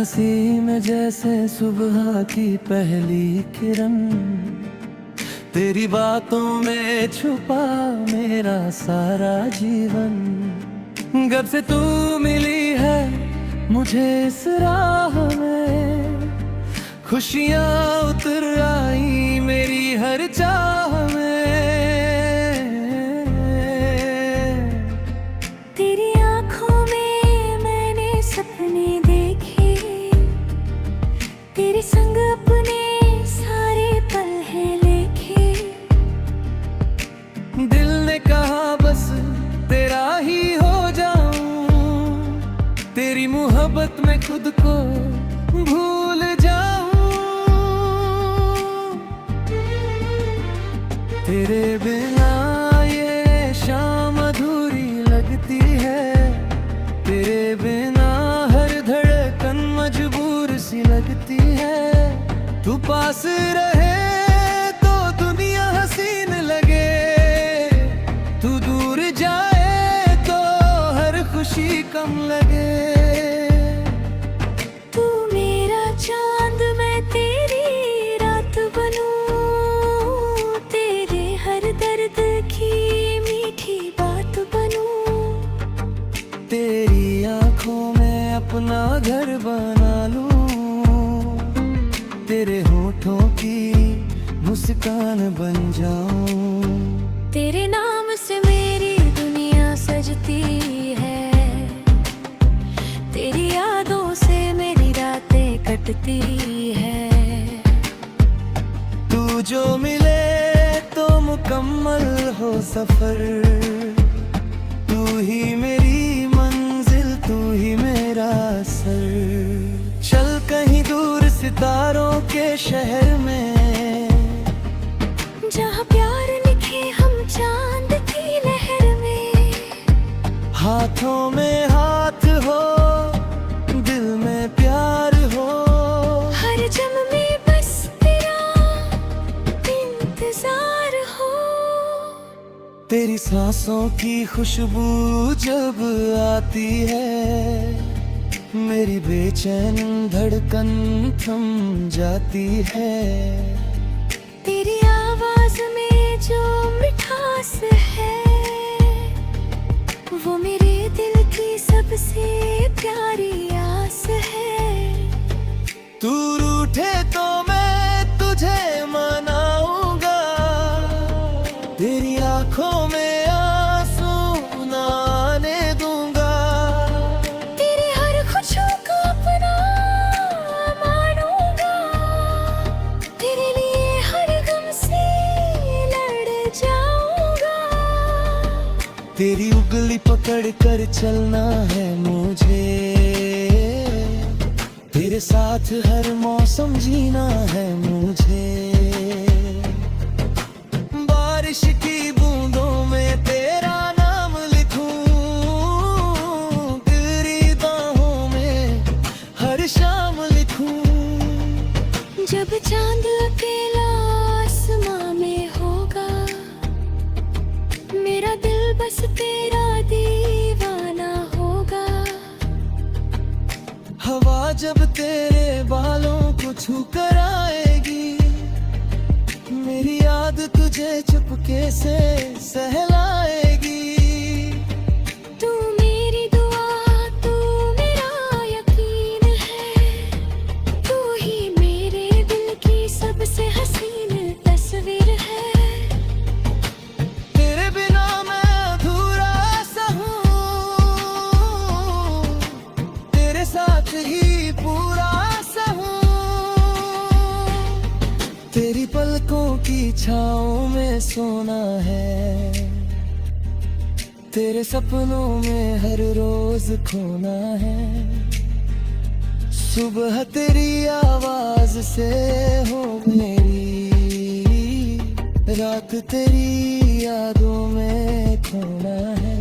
हंसी में जैसे सुबह की पहली किरण, तेरी बातों में छुपा मेरा सारा जीवन। जब से तू मिली है मुझे इस राह में, खुशियाँ उतर आई मेरी हर चाह में। तेरी आँखों में मैंने सपने देखे, तेरे संग अपने सारे पल हैं लेखे। दिल ने कहा बस तेरा ही हो जाऊं, तेरी मोहब्बत में खुद को भूल जाऊं। तेरे बिना ये शाम अधूरी लगती है, तेरे बिना हर धड़कन मजबूर सी लगती है। तू पास रहे तो दुनिया हसीन लगे, तू दूर जाए तो हर खुशी कम लगे। तू मेरा चांद मैं तेरी रात बनूं, तेरे हर दर्द की मीठी बात बनूं। तेरी आंखों में अपना घर बना लूं, तेरे होठों की मुस्कान बन जाऊं। तेरे नाम से मेरी दुनिया सजती है, तेरी यादों से मेरी रातें कटती है। तू जो मिले तो मुकम्मल हो सफर, तू ही मेरी मंजिल, तू ही मेरा सर। चल कहीं दूर सितारों के शहर में, जहाँ प्यार लिखे हम चांद की लहर में। हाथों में हाथ हो दिल में प्यार हो, हर जन्म में बस तेरा इंतजार हो। तेरी सांसों की खुशबू जब आती है, मेरी बेचैन धड़कन थम जाती है। तेरी आवाज में जो मिठास है, वो मेरे दिल की सबसे प्यारी आस है। तू रूठे तो मैं तुझे मनाऊंगा, तेरी आंखों में आंसू ना आने दूंगा। तेरे हर खुशियों को अपना मानूंगा, तेरे लिए हर गम से लड़ जाऊंगा। तेरी उंगली पकड़ कर चलना है मुझे, तेरे साथ हर मौसम जीना है मुझे। बारिश की बूंदों में तेरा नाम लिखूं, तेरी बाहों में हर शाम लिखूं। जब चांद अकेला आसमां में होगा, मेरा दिल बस तेरा दीवाना होगा। हवा जब तेरे बालों को छू कर आएगी, मेरी याद तुझे चुपके से सहलाएगी। तू मेरी दुआ, तू मेरा यकीन है, तू ही मेरे दिल की सबसे हसीन तस्वीर है। तेरे बिना मैं अधूरा सा हूँ, तेरे साथ ही पूरा सा हूँ। तेरी पलकों की छाँव में सोना है, तेरे सपनों में हर रोज खोना है। सुबह तेरी आवाज से हो मेरी, रात तेरी यादों में खोना है।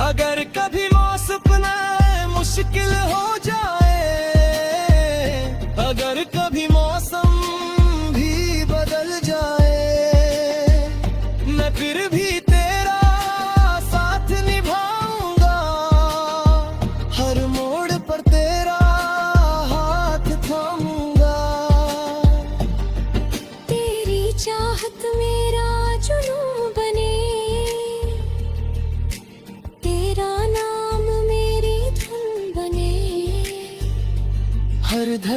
अगर कभी मौसम मुश्किल हो जाए, अगर कभी मौसम भी बदल जाए, मैं फिर भी तेरा साथ निभाऊंगा। हर मोड़ पर तेरा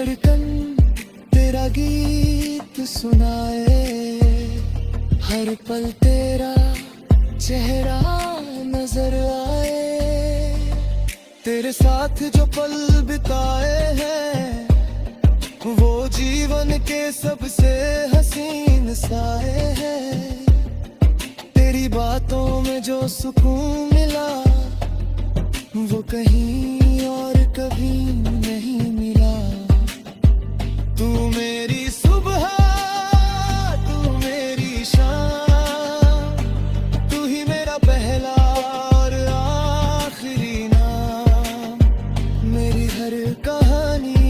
धड़कन तेरा गीत सुनाए, हर पल तेरा चेहरा नजर आए। तेरे साथ जो पल बिताए हैं वो जीवन के सबसे हसीन साए हैं। तेरी बातों में जो सुकून मिला वो कहीं और कभी नहीं मिला। तू मेरी सुबह, तू मेरी शाम, तू ही मेरा पहला और आखिरी नाम। मेरी हर कहानी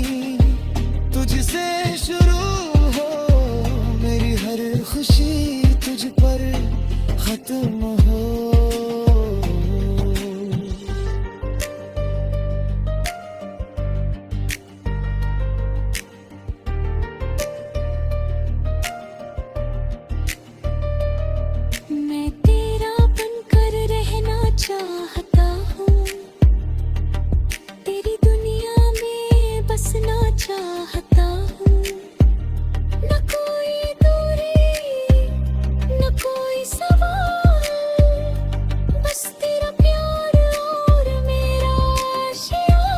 तुझसे शुरू हो, मेरी हर खुशी तुझ पर खत्म हो। मैं तेरा बनकर रहना चाहता हूँ, तेरी दुनिया में बसना चाहता हूँ। न कोई दूरी न कोई सवाल, बस तेरा प्यार और मेरा आशियाँ।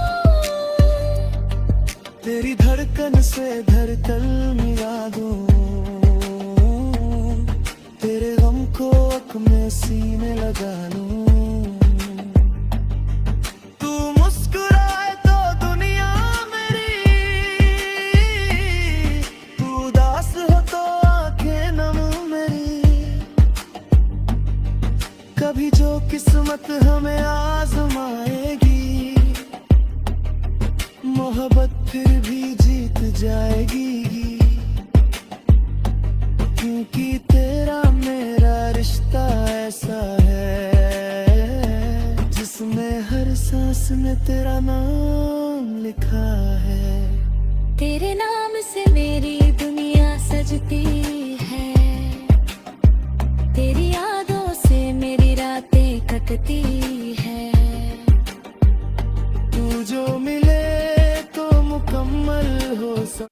तेरी धड़कन से धड़कन मिला दूं, तेरे गम को अपने सीने लगा लूं। तू मुस्कुराए तो दुनिया मेरी, तू उदास हो तो आंखें नम मेरी। कभी जो किस्मत हमें आजमाएगी, मोहब्बत फिर भी जीत जाएगी। क्योंकि तेरा मेरा रिश्ता ऐसा है जिसमें हर सांस में तेरा नाम लिखा है। तेरे नाम से मेरी दुनिया सजती है, तेरी यादों से मेरी रातें कटती है। तू जो मिले तो मुकम्मल हो सब।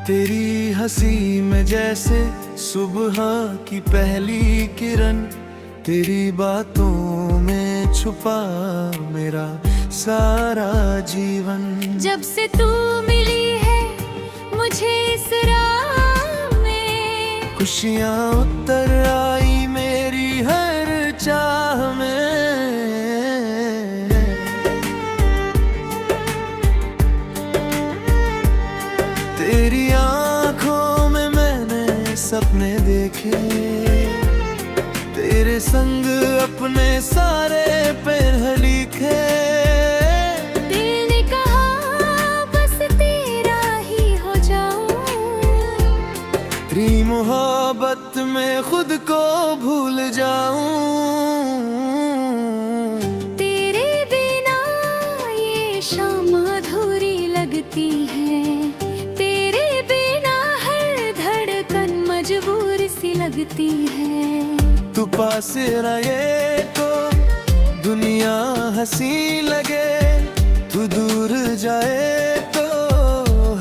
तेरी हंसी में जैसे सुबह की पहली किरण, तेरी बातों में छुपा मेरा सारा जीवन। जब से तू मिली है मुझे इस राह में, खुशियाँ उतर आई मेरी हर चाह में। तेरी आँखों में मैंने सपने देखे, तेरे संग अपने सारे पहर लिखे। दिल ने कहा बस तेरा ही हो जाऊं, तेरी मोहब्बत में खुद को भूल जाऊं। तेरे बिना ये शाम अधूरी लगती है, तेरे बिना हर धड़कन मजबूर सी लगती है। तू पास रहे तो दुनिया हंसी लगे, तू दूर जाए तो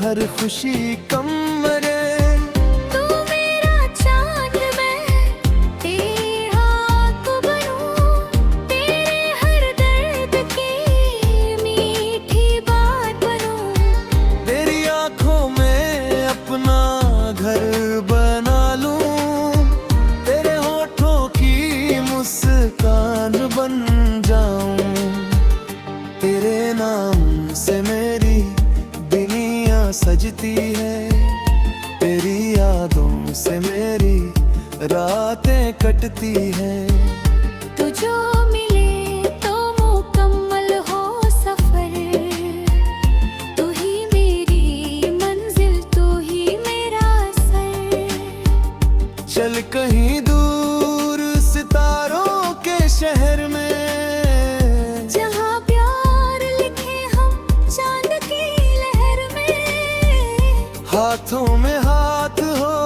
हर खुशी कम मरे। तू मेरा चांद मैं तेरी आँख बनूं, तेरे हर दर्द की मीठी बात बनूं। तेरी आँखों में अपना घर बना लूं, तेरे होठों की मुस्कान बन जाऊं। तेरे नाम से मेरी दुनिया सजती है, तेरी यादों से मेरी रातें कटती हैं। तू जो मिले तो मुकम्मल हो सफर, तू ही मेरी मंजिल, तू ही मेरा सर। चल कहीं दूर सितारों शहर में, जहाँ प्यार लिखे हम चांद की लहर में। हाथों में हाथ हो,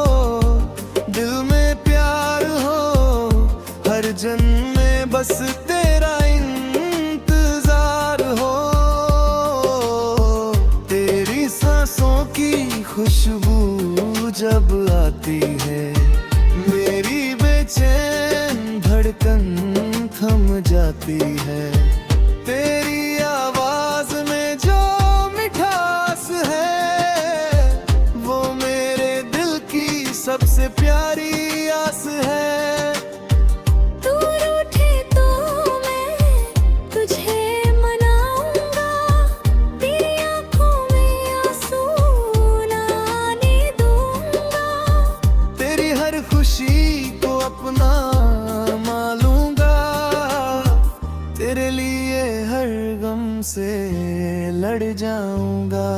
दिल में प्यार हो, हर जन्म में बस तेरा इंतजार हो। तेरी सांसों की खुशबू जब आती है, मेरी बेचैन धड़कन थम जाती है। तेरी आवाज में जो मिठास है, वो मेरे दिल की सबसे प्यारी आस है। तू रूठे तो मैं तुझे मनाऊंगा, तेरी आंखों में आंसू ना आने दूंगा। तेरी हर खुशी को अपना मानूंगा, तेरे लिए हर गम से लड़ जाऊंगा।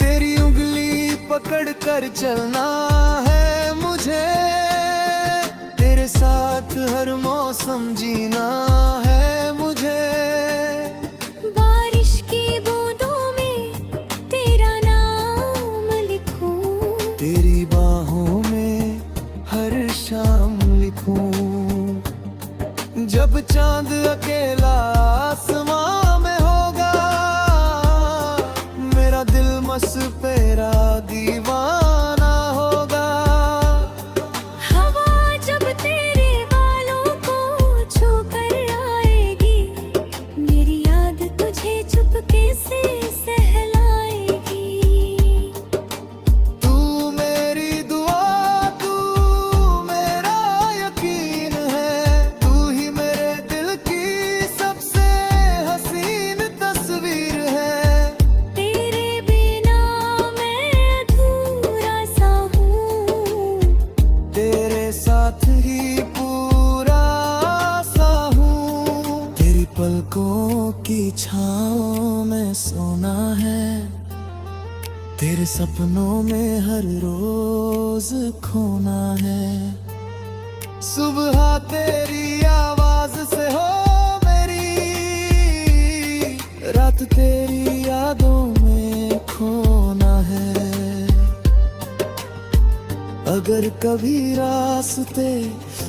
तेरी उंगली पकड़ कर चलना है मुझे, तेरे साथ हर मौसम जीना है मुझे। बारिश की बूंदों में तेरा नाम लिखूं, तेरी बाहों में हर शाम लिखूं। जब चांद अकेला आसमां में होगा, मेरा दिल मसपेरा दीवाना होगा। हवा जब तेरे बालों को छू कर आएगी, मेरी याद तुझे चुपके से सहलाएगी। तू मेरी दुआ, तू मेरा यकीन है, तू ही मेरे दिल की सबसे हसीन तस्वीर है। तेरे बिना मैं अधूरा सा हूँ, तेरे साथ ही पूरा सा हूँ। तेरी पलकों की छाँव में सोना है, तेरे सपनों में हर रोज खोना है। सुबह तेरी आवाज से हो मेरी, रात तेरी यादों में खोना है। अगर कभी रास्ते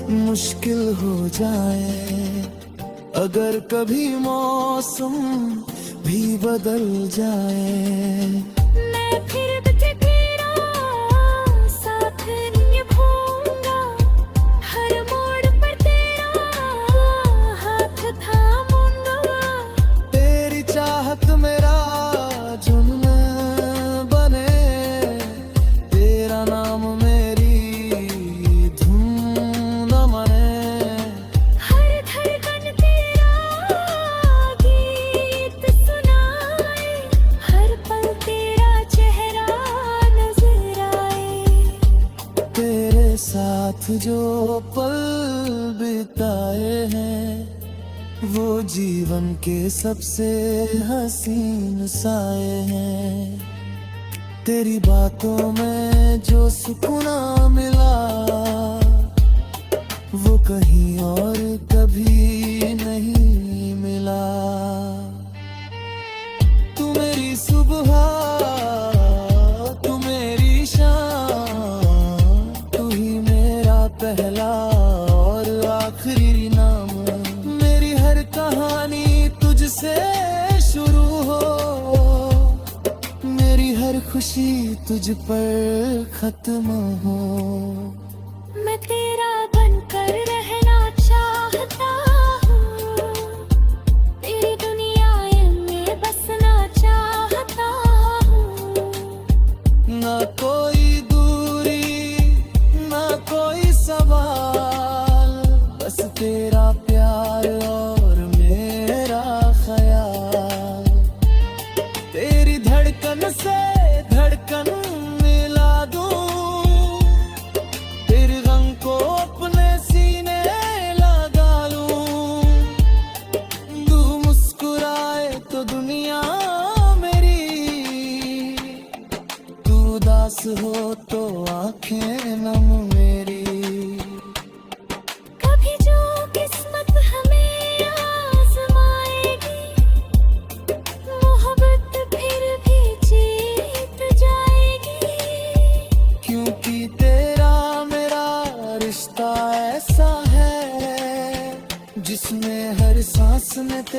मुश्किल हो जाए, अगर कभी मौसम भी बदल जाए, मैं फिर भी तेरा साथ निभाऊंगा। हर मोड़ पर तेरा हाथ थामूंगा। तेरी चाहत मेरा जुनून बने, तेरा नाम मेरी धुन मने। हर धड़कन तेरा गीत सुनाए, हर पल तेरा चेहरा नजर आए। तेरे साथ जो पल बिताए हैं, वो जीवन के सबसे हसीन साए हैं। तेरी बातों में जो सुकून मिला, वो कहीं और कभी नहीं मिला। तू मेरी सुबह, तू मेरी शाम, तू ही मेरा पहला और आखिरी नाम। मेरी हर कहानी तुझसे शुरू हो, मेरी हर खुशी तुझ पर खत्म हो। मैं तेरा बनकर रहना चाहता हूँ, तेरी दुनिया में बसना चाहता हूँ। ना कोई दूरी, ना कोई सवाल, बस तेरा प्यार और मेरा ख्याल। तेरी धड़कन से धड़कन मिला दूं,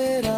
तेरा